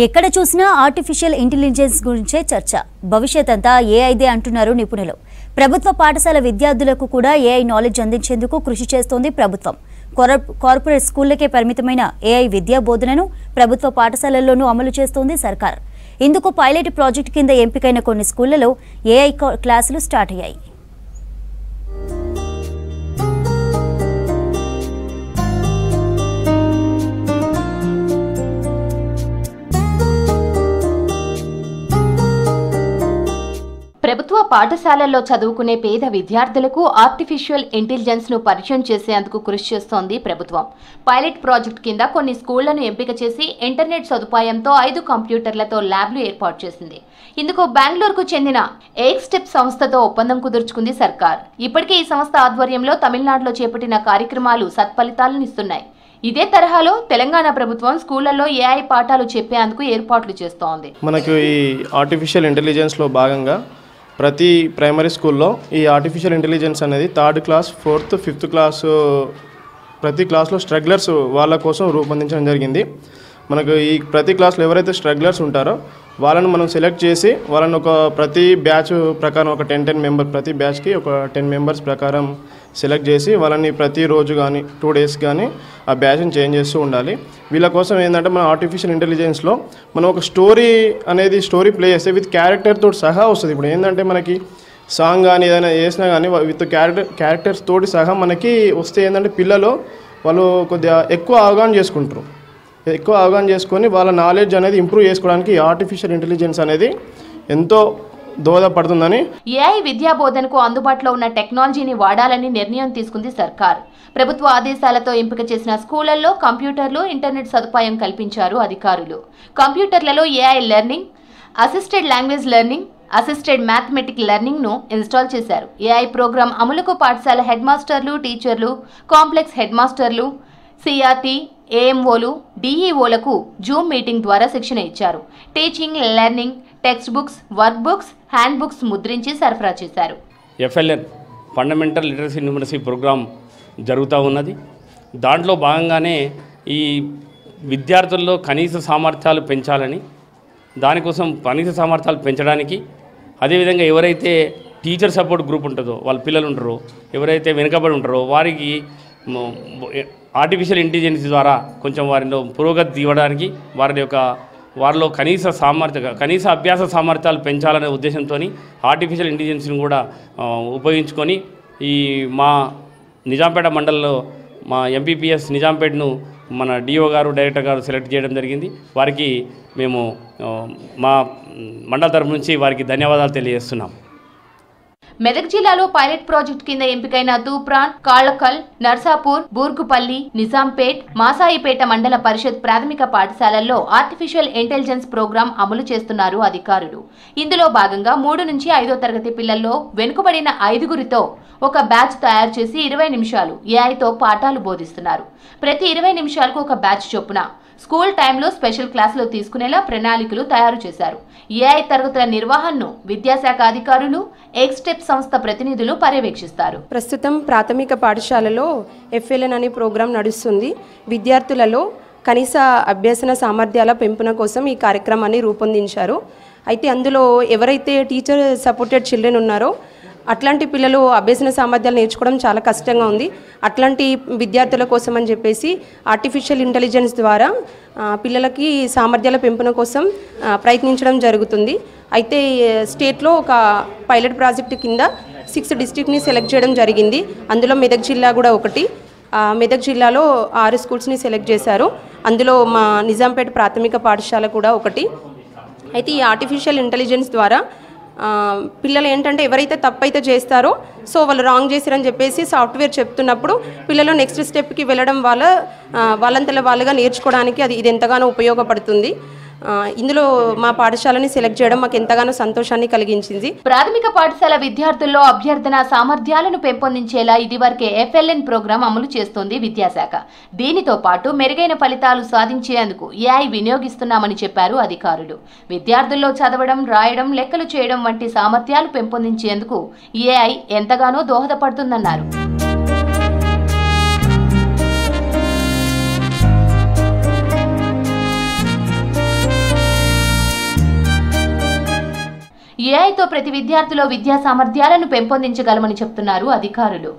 ఎక్కడ చూసినా artificial intelligence గురించే చర్చ. భవిష్యత్ అంతా ఏఐదే అంటున్నారు నిపుణులు. ప్రభుత్వ పాఠశాల విద్యార్థులకు కూడా ఏఐ నాలెడ్జ్ అందించేందుకు కృషి చేస్తోంది ప్రభుత్వం. కార్పొరేట్ స్కూళ్లకే పరిమితమైన ఏఐ విద్యా బోధనను ప్రభుత్వ పాఠశాలల్లోనూ అమలు చేస్తోంది సర్కార్. ఇందుకు పైలట్ ప్రాజెక్టు కింద ఎంపికైన కొన్ని స్కూళ్లలో ఏఐ క్లాసులు స్టార్ట్ అయ్యాయి. ప్రభుత్వ పాఠశాలల్లో చదువుకునే పేద విద్యార్థులకు ఆర్టిఫిషియల్ ఇంటెలిజెన్స్ ను పరిచయం చేసేందుకు కృషి చేస్తోంది ప్రభుత్వం. పైలట్ ప్రాజెక్ట్ కింద కొన్ని స్కూళ్లను ఎంపిక చేసి ఇంటర్నెట్ సదుపాయంతో 5 కంప్యూటర్లతో ల్యాబ్లు ఏర్పాటు చేసింది. ఇందుకు బెంగళూరుకు చెందిన ఎక్స్టెప్ సంస్థతో ఒప్పందం కుదుర్చుకుంది సర్కార్. ఇప్పటికే ఈ సంస్థ ఆధ్వర్యంలో తమిళనాడులో చేపట్టిన కార్యక్రమాలు సత్ఫలితాలను ఇస్తున్నాయి. ఇదే తరహాలో తెలంగాణ ప్రభుత్వం స్కూళ్లలో ఏఐ పాఠాలు చెప్పేందుకు ఏర్పాట్లు చేస్తోంది. మనకు ఈ ఆర్టిఫిషియల్ ఇంటెలిజెన్స్ లో భాగంగా ప్రతి ప్రైమరీ స్కూల్లో ఈ ఆర్టిఫిషియల్ ఇంటెలిజెన్స్ అనేది 3rd class 4th 5th class ప్రతి క్లాస్లో స్ట్రగ్లర్స్ వాళ్ళ కోసం రూపొందించడం జరిగింది. మనకు ఈ ప్రతి క్లాస్లో ఎవరైతే స్ట్రగ్లర్స్ ఉంటారో వాళ్ళను మనం సెలెక్ట్ చేసి వాళ్ళని ప్రతి బ్యాచ్ ప్రకారం ఒక 10 మెంబర్ ప్రతి బ్యాచ్కి ఒక 10 మెంబర్స్ ప్రకారం సెలెక్ట్ చేసి వాళ్ళని ప్రతిరోజు కానీ 2 డేస్ కానీ ఆ బ్యాచ్ని చేంజ్ చేస్తూ ఉండాలి. వీళ్ళ కోసం ఏంటంటే మన ఆర్టిఫిషియల్ ఇంటెలిజెన్స్లో మనం ఒక స్టోరీ ప్లే చేస్తే విత్ క్యారెక్టర్తో సహా వస్తుంది. ఇప్పుడు ఏంటంటే మనకి సాంగ్ కానీ ఏదైనా చేసినా కానీ విత్ క్యారెక్టర్స్ తోటి సహా మనకి వస్తే ఏంటంటే పిల్లలు వాళ్ళు కొద్దిగా ఎక్కువ అవగాహన చేసుకొని వాళ్ళ నాలెడ్జ్ అనేది ఇంప్రూవ్ చేసుకోవడానికి ఆర్టిఫిషియల్ ఇంటెలిజెన్స్ అనేది ఎంతో దోహదపడుతుందని ఏఐ విద్యా బోధనకు అందుబాటులో ఉన్న టెక్నాలజీని వాడాలని నిర్ణయం తీసుకుంది సర్కార్. ప్రభుత్వ ఆదేశాలతో ఎంపిక చేసిన స్కూళ్లలో కంప్యూటర్లు, ఇంటర్నెట్ సదుపాయం కల్పించారు అధికారులు. కంప్యూటర్లలో AI learning, assisted language learning, assisted mathematic learning ను ఇన్స్టాల్ చేశారు. ఏఐ ప్రోగ్రాం అమలుకు పాఠశాల హెడ్ మాస్టర్లు, టీచర్లు, కాంప్లెక్స్ హెడ్ మాస్టర్లు, సిఆర్టీ, ఏఎంఓలు, డిఈఓలకు జూమ్ మీటింగ్ ద్వారా శిక్షణ ఇచ్చారు. Teaching, learning, textbooks, workbooks, handbooks ముద్రించి సరఫరా చేశారు. FLN fundamental literacy numeracy programme జరుగుతూ ఉన్నది. దాంట్లో భాగంగానే ఈ విద్యార్థుల్లో కనీస సామర్థ్యాలు పెంచాలని, దానికోసం కనీస సామర్థ్యాలు పెంచడానికి, అదేవిధంగా ఎవరైతే టీచర్ సపోర్ట్ గ్రూప్ ఉంటుందో వాళ్ళ పిల్లలు ఉంటారో, ఎవరైతే వెనుకబడి ఉంటారో వారికి ఆర్టిఫిషియల్ ఇంటెలిజెన్స్ ద్వారా కొంచెం వారిలో పురోగతి ఇవ్వడానికి వారిలో కనీస అభ్యాస సామర్థ్యాలు పెంచాలనే ఉద్దేశంతో ఆర్టిఫిషియల్ ఇంటెలిజెన్స్ని కూడా ఉపయోగించుకొని ఈ మా నిజాంపేట మండలంలో మా ఎంపీపీఎస్ నిజాంపేటను మన డిఓ గారు, డైరెక్టర్ గారు సెలెక్ట్ చేయడం జరిగింది. వారికి మేము మా మండల తరఫు నుంచి వారికి ధన్యవాదాలు తెలియజేస్తున్నాం. మెదక్ జిల్లాలో పైలట్ ప్రాజెక్ట్ కింద ఎంపికైన తూప్రాన్, కాళ్లకల్, నర్సాపూర్, బూర్గుపల్లి, నిజాంపేట్, మాసాయిపేట మండల పరిషత్ ప్రాథమిక పాఠశాలల్లో ఆర్టిఫిషియల్ ఇంటెలిజెన్స్ ప్రోగ్రాం అమలు చేస్తున్నారు అధికారులు. ఇందులో భాగంగా 3 నుంచి 5వ తరగతి పిల్లల్లో వెనుకబడిన 5గురితో ఒక బ్యాచ్ తయారు చేసి 20 నిమిషాలు ఏఐతో పాఠాలు బోధిస్తున్నారు. ప్రతి 20 నిమిషాలకు ఒక బ్యాచ్ చొప్పున స్కూల్ టైంలో స్పెషల్ క్లాసులు తీసుకునేలా ప్రణాళికలు తయారు చేశారు. ఏఐ తరగతుల నిర్వహణను విద్యాశాఖ అధికారులు, ఎక్స్టెప్ సంస్థ ప్రతినిధులు పర్యవేక్షిస్తారు. ప్రస్తుతం ప్రాథమిక పాఠశాలలో ఎఫ్ఎల్ఎన్ అనే ప్రోగ్రాం నడుస్తుంది. విద్యార్థులలో కనీస అభ్యసన సామర్థ్యాల పెంపున కోసం ఈ కార్యక్రమాన్ని రూపొందించారు. అయితే అందులో ఎవరైతే టీచర్ సపోర్టెడ్ చిల్డ్రన్ ఉన్నారో అట్లాంటి పిల్లలు అభ్యసన సామర్థ్యాలు నేర్చుకోవడం చాలా కష్టంగా ఉంది. అట్లాంటి విద్యార్థుల కోసం అని చెప్పేసి ఆర్టిఫిషియల్ ఇంటెలిజెన్స్ ద్వారా పిల్లలకి సామర్థ్యాల పెంపున కోసం ప్రయత్నించడం జరుగుతుంది. అయితే స్టేట్లో ఒక పైలట్ ప్రాజెక్టు కింద 6 డిస్ట్రిక్ట్ని సెలెక్ట్ చేయడం జరిగింది. అందులో మెదక్ జిల్లా కూడా ఒకటి. మెదక్ జిల్లాలో 6 స్కూల్స్ని సెలెక్ట్ చేశారు. అందులో మా నిజాంపేట ప్రాథమిక పాఠశాల కూడా ఒకటి. అయితే ఈ ఆర్టిఫిషియల్ ఇంటెలిజెన్స్ ద్వారా పిల్లలు ఏంటంటే ఎవరైతే తప్పైతే చేస్తారో సో వాళ్ళు రాంగ్ చేశారని చెప్పేసి సాఫ్ట్వేర్ చెప్తున్నప్పుడు పిల్లలు నెక్స్ట్ స్టెప్కి వెళ్ళడం వాళ్ళంతలో వాళ్ళుగా నేర్చుకోవడానికి ఇది ఎంతగానో ఉపయోగపడుతుంది. ఇందులో మా పాఠశాలని సెలెక్ట్ చేయడం మాకు ఎంతగానో సంతోషాన్ని కలిగించింది. ప్రాథమిక పాఠశాల విద్యార్థుల్లో అభ్యర్థన సామర్థ్యాలను పెంపొందించేలా ఇదివరకే ఎఫ్ఎల్ఎన్ ప్రోగ్రాం అమలు చేస్తోంది విద్యాశాఖ. దీనితో పాటు మెరుగైన ఫలితాలు సాధించేందుకు ఏఐ వినియోగిస్తున్నామని చెప్పారు అధికారులు. విద్యార్థుల్లో చదవడం, రాయడం, లెక్కలు చేయడం వంటి సామర్థ్యాలు పెంపొందించేందుకు ఏఐ ఎంతగానో దోహదపడుతుందన్నారు. ఏఐతో ప్రతి విద్యార్థిలో విద్యా సామర్థ్యాలను పెంపొందించగలమని చెప్తున్నారు అధికారులు.